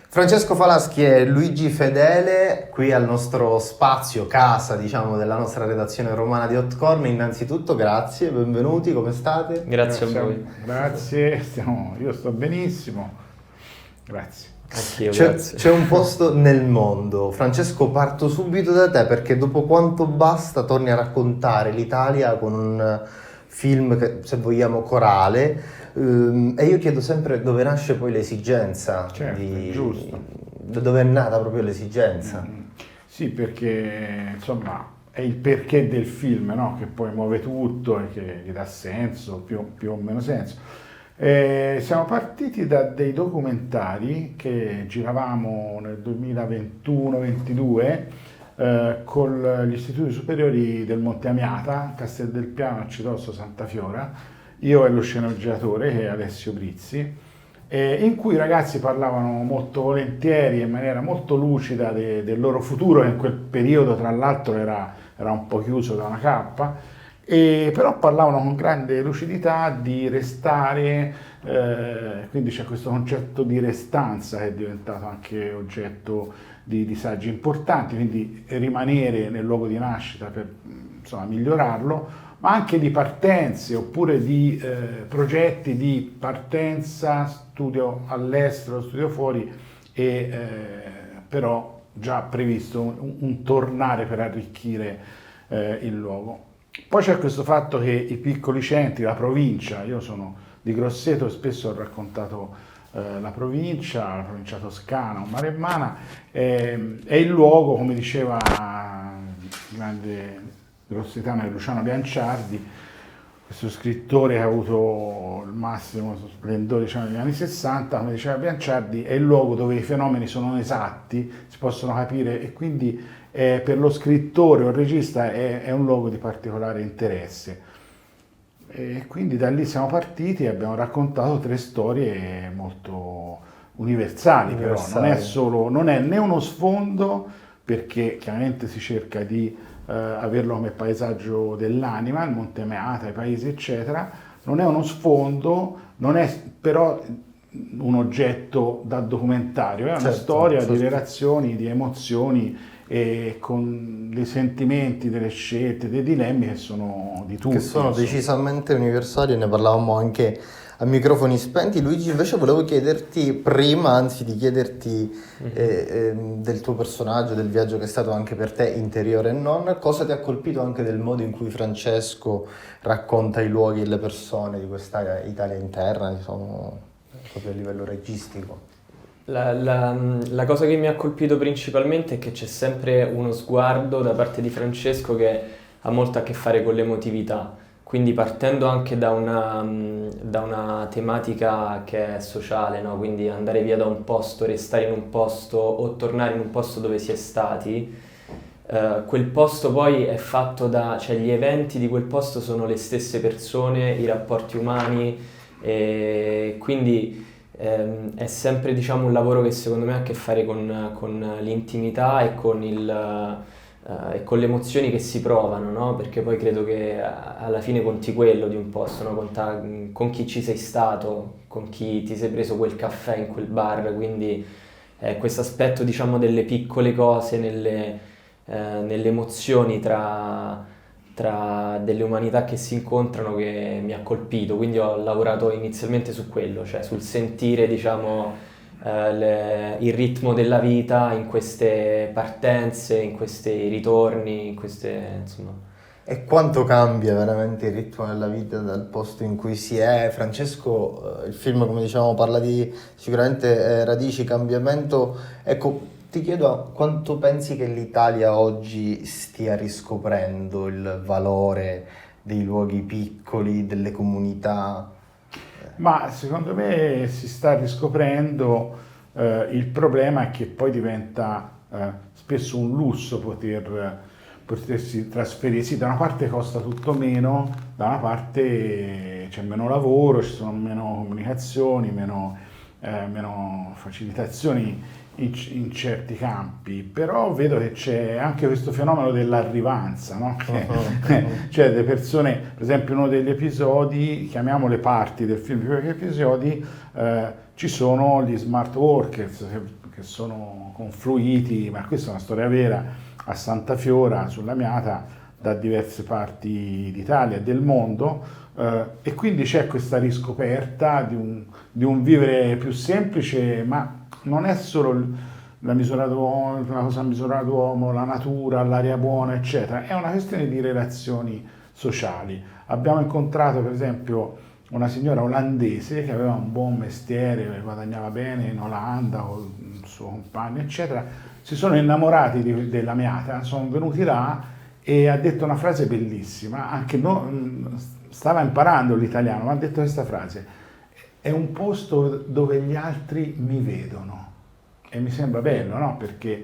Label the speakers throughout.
Speaker 1: Francesco Falaschi e Luigi Fedele qui al nostro spazio, casa, diciamo, della nostra redazione romana di Hotcorn. Innanzitutto grazie, benvenuti, come state?
Speaker 2: Grazie a voi.
Speaker 3: Grazie, io sto benissimo, grazie.
Speaker 2: Anch'io, grazie.
Speaker 1: C'è un posto nel mondo. Francesco, parto subito da te perché dopo quanto basta torni a raccontare l'Italia con un film che, se vogliamo, corale. E io chiedo sempre dove nasce poi l'esigenza,
Speaker 3: Certo, è giusto.
Speaker 1: Da dove è nata proprio l'esigenza.
Speaker 3: Sì, perché insomma è il perché del film, no? Che poi muove tutto e che dà senso, più o meno senso. Siamo partiti da dei documentari che giravamo nel 2021-22 con gli istituti superiori del Monte Amiata, Castel del Piano, Arcidosso, Santa Fiora. Io e lo sceneggiatore, che è Alessio Brizzi, in cui i ragazzi parlavano molto volentieri e in maniera molto lucida del loro futuro, che in quel periodo tra l'altro era un po' chiuso da una cappa, però parlavano con grande lucidità di restare, quindi c'è questo concetto di restanza che è diventato anche oggetto di saggi importanti, quindi rimanere nel luogo di nascita per insomma, migliorarlo, ma anche di partenze oppure di progetti di partenza, studio all'estero, studio fuori, però già previsto un tornare per arricchire il luogo. Poi c'è questo fatto che i piccoli centri, la provincia, io sono di Grosseto e spesso ho raccontato la provincia toscana o maremmana, è il luogo, come diceva il grande grossetano Luciano Bianciardi, questo scrittore che ha avuto il massimo splendore diciamo, negli anni 60, come diceva Bianciardi, è il luogo dove i fenomeni sono esatti, si possono capire e quindi per lo scrittore o il regista è un luogo di particolare interesse. E quindi da lì siamo partiti e abbiamo raccontato 3 storie molto universali, però non è né uno sfondo, perché chiaramente si cerca di averlo come paesaggio dell'anima, il Monte Amiata, i paesi eccetera, non è uno sfondo, non è però un oggetto da documentario, è una storia di relazioni, di emozioni e con dei sentimenti, delle scelte, dei dilemmi che sono di tutti.
Speaker 1: Che sono decisamente universali e ne parlavamo anche a microfoni spenti. Luigi, invece volevo chiederti prima, anzi di chiederti del tuo personaggio, del viaggio che è stato anche per te, interiore e non, cosa ti ha colpito anche del modo in cui Francesco racconta i luoghi e le persone di questa Italia interna, diciamo, proprio a livello registico?
Speaker 2: La cosa che mi ha colpito principalmente è che c'è sempre uno sguardo da parte di Francesco che ha molto a che fare con l'emotività, quindi partendo anche da una tematica che è sociale, no? Quindi andare via da un posto, restare in un posto o tornare in un posto dove si è stati, quel posto poi è fatto cioè gli eventi di quel posto sono le stesse persone, i rapporti umani, e quindi è sempre diciamo un lavoro che secondo me ha a che fare con l'intimità e con e con le emozioni che si provano, no? Perché poi credo che alla fine conti quello di un posto, no? Conta con chi ci sei stato, con chi ti sei preso quel caffè in quel bar, quindi questo aspetto diciamo delle piccole cose nelle emozioni tra delle umanità che si incontrano che mi ha colpito, quindi ho lavorato inizialmente su quello, cioè sul sentire diciamo il ritmo della vita in queste partenze, in questi ritorni, in queste insomma.
Speaker 1: E quanto cambia veramente il ritmo della vita dal posto in cui si è? Francesco, il film come dicevamo parla di sicuramente radici, cambiamento, ecco. Ti chiedo quanto pensi che l'Italia oggi stia riscoprendo il valore dei luoghi piccoli, delle comunità?
Speaker 3: Ma secondo me si sta riscoprendo, il problema è che poi diventa spesso un lusso potersi trasferirsi, da una parte costa tutto meno, da una parte c'è meno lavoro, ci sono meno comunicazioni, meno facilitazioni in certi campi, però vedo che c'è anche questo fenomeno dell'arrivanza, no? Cioè le persone, per esempio uno degli episodi, chiamiamo le parti del film, perché episodi, ci sono gli smart workers che sono confluiti, ma questa è una storia vera, a Santa Fiora sulla Miata da diverse parti d'Italia e del mondo, e quindi c'è questa riscoperta di un vivere più semplice, ma non è solo la cosa a misura d'uomo, la natura, l'aria buona, eccetera, è una questione di relazioni sociali. Abbiamo incontrato per esempio una signora olandese che aveva un buon mestiere, guadagnava bene in Olanda con il suo compagno, eccetera. Si sono innamorati della Miata, sono venuti là e ha detto una frase bellissima, anche stava imparando l'italiano, ma ha detto questa frase: è un posto dove gli altri mi vedono. E mi sembra bello, no? Perché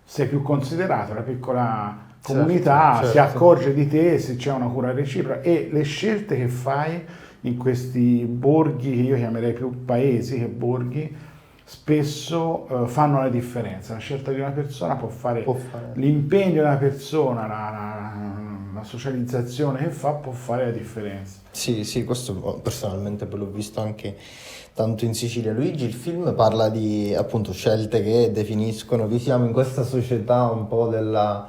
Speaker 3: sei più considerato, la piccola comunità si accorge di te se c'è una cura reciproca, e le scelte che fai in questi borghi, che io chiamerei più paesi che borghi, spesso fanno la differenza. La scelta di una persona può fare l'impegno di una persona, la socializzazione che fa può fare la differenza.
Speaker 1: Sì, questo personalmente poi l'ho visto anche tanto in Sicilia. Luigi, il film parla di appunto scelte che definiscono, viviamo in questa società un po' della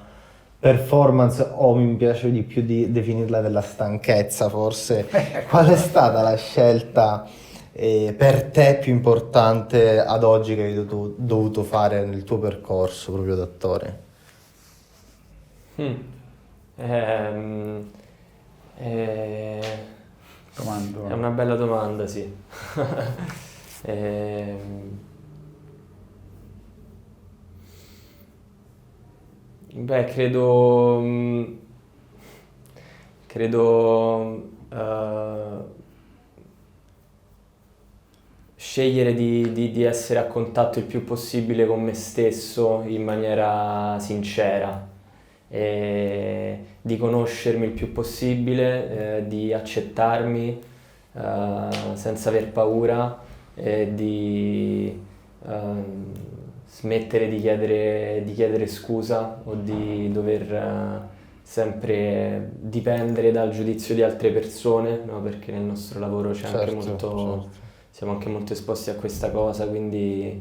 Speaker 1: performance, o mi piace di più di definirla della stanchezza forse. Qual è stata la scelta per te più importante ad oggi che hai dovuto fare nel tuo percorso proprio d'attore?
Speaker 2: È una bella domanda, sì. Beh, credo scegliere di essere a contatto il più possibile con me stesso in maniera sincera, di conoscermi il più possibile, di accettarmi senza aver paura, di smettere di chiedere scusa o di dover sempre dipendere dal giudizio di altre persone, no? Perché nel nostro lavoro c'è anche molto, siamo anche molto esposti a questa cosa, quindi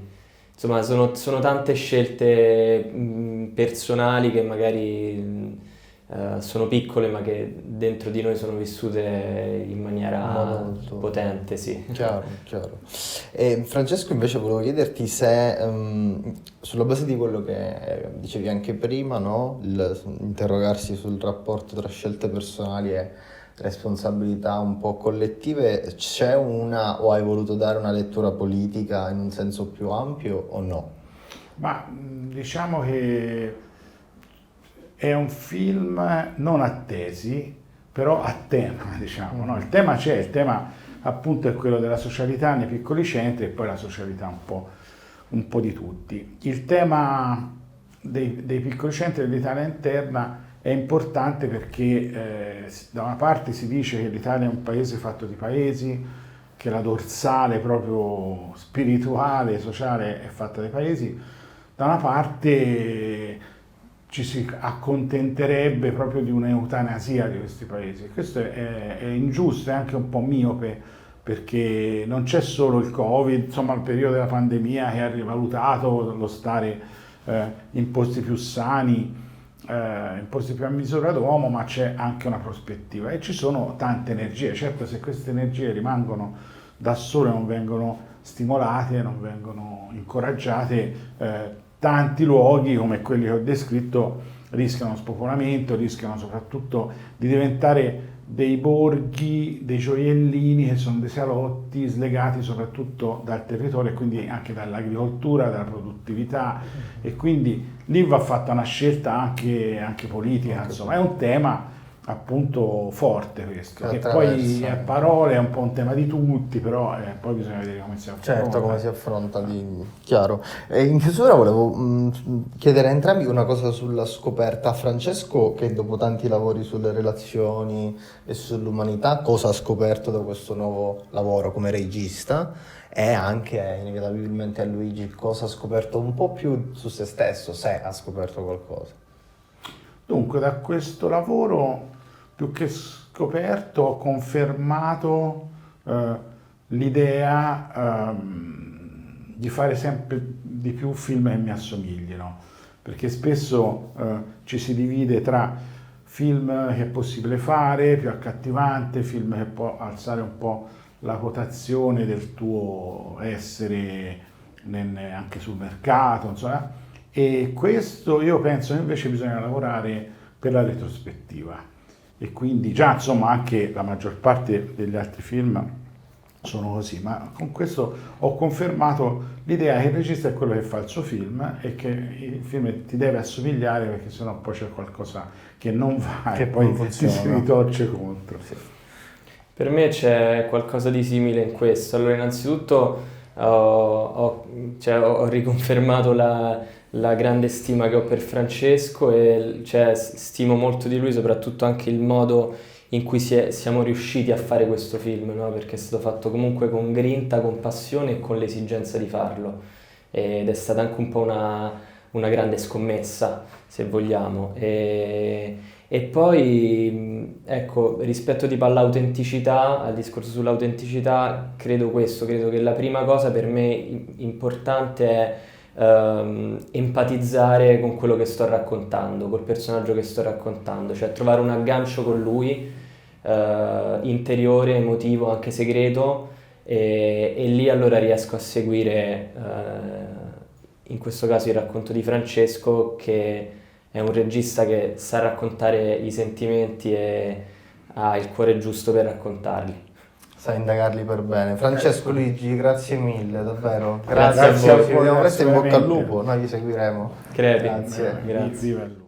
Speaker 2: insomma sono tante scelte personali che magari sono piccole, ma che dentro di noi sono vissute in maniera potente, sì.
Speaker 1: Chiaro. E Francesco, invece volevo chiederti se sulla base di quello che dicevi anche prima, no? Interrogarsi sul rapporto tra scelte personali e responsabilità un po' collettive, c'è o hai voluto dare una lettura politica in un senso più ampio o no?
Speaker 3: Ma diciamo che è un film non a tesi, però a tema, diciamo, no? Il tema c'è, il tema appunto è quello della socialità nei piccoli centri e poi la socialità un po' di tutti. Il tema dei piccoli centri dell'Italia interna è importante perché da una parte si dice che l'Italia è un paese fatto di paesi, che la dorsale proprio spirituale, sociale è fatta dai paesi, da una parte ci si accontenterebbe proprio di un'eutanasia di questi paesi. Questo è ingiusto, è anche un po' miope, perché non c'è solo il Covid, insomma il periodo della pandemia che ha rivalutato lo stare in posti più sani, in posti più a misura d'uomo, ma c'è anche una prospettiva e ci sono tante energie. Certo, se queste energie rimangono da sole, non vengono stimolate, non vengono incoraggiate, tanti luoghi come quelli che ho descritto rischiano spopolamento, rischiano soprattutto di diventare dei borghi, dei gioiellini che sono dei salotti slegati soprattutto dal territorio e quindi anche dall'agricoltura, dalla produttività, e quindi lì va fatta una scelta anche politica, insomma è un tema appunto forte questo, che
Speaker 1: Attraverso.
Speaker 3: poi a parole è un po' un tema di tutti, però poi bisogna vedere come si affronta.
Speaker 1: Certo, come si affronta, chiaro. E in chiusura volevo chiedere a entrambi una cosa sulla scoperta. Francesco, che dopo tanti lavori sulle relazioni e sull'umanità, cosa ha scoperto da questo nuovo lavoro come regista? E anche inevitabilmente a Luigi, cosa ha scoperto un po' più su se stesso, se ha scoperto qualcosa.
Speaker 3: Dunque, da questo lavoro, più che scoperto, ho confermato l'idea di fare sempre di più film che mi assomiglino, perché spesso ci si divide tra film che è possibile fare, più accattivante, film che può alzare un po' la quotazione del tuo essere anche sul mercato, insomma. E questo io penso che invece bisogna lavorare per la retrospettiva. E quindi già insomma anche la maggior parte degli altri film sono così, ma con questo ho confermato l'idea che il regista è quello che fa il suo film e che il film ti deve assomigliare, perché sennò poi c'è qualcosa che non va
Speaker 1: Che
Speaker 3: e poi
Speaker 1: non
Speaker 3: ti si ritorce contro.
Speaker 1: Sì.
Speaker 2: Per me c'è qualcosa di simile in questo. Allora, innanzitutto ho riconfermato la grande stima che ho per Francesco e stimo molto di lui, soprattutto anche il modo in cui siamo riusciti a fare questo film, no? Perché è stato fatto comunque con grinta, con passione e con l'esigenza di farlo. Ed è stata anche un po' una grande scommessa, se vogliamo. E poi, ecco, rispetto tipo all'autenticità, al discorso sull'autenticità, credo che la prima cosa per me importante è empatizzare con quello che sto raccontando, col personaggio che sto raccontando, cioè trovare un aggancio con lui, interiore, emotivo, anche segreto, e lì allora riesco a seguire, in questo caso, il racconto di Francesco, che è un regista che sa raccontare i sentimenti e ha il cuore giusto per raccontarli.
Speaker 1: Sa indagarli per bene. Francesco, Luigi, grazie mille, davvero.
Speaker 3: Grazie
Speaker 1: Grazie a
Speaker 3: a
Speaker 1: voi,
Speaker 3: voi,
Speaker 1: ci vediamo presto, in bocca al
Speaker 3: assolutamente.
Speaker 1: lupo, noi vi seguiremo.
Speaker 2: Crepi.
Speaker 1: Grazie.
Speaker 2: Grazie.
Speaker 3: Viva il lupo.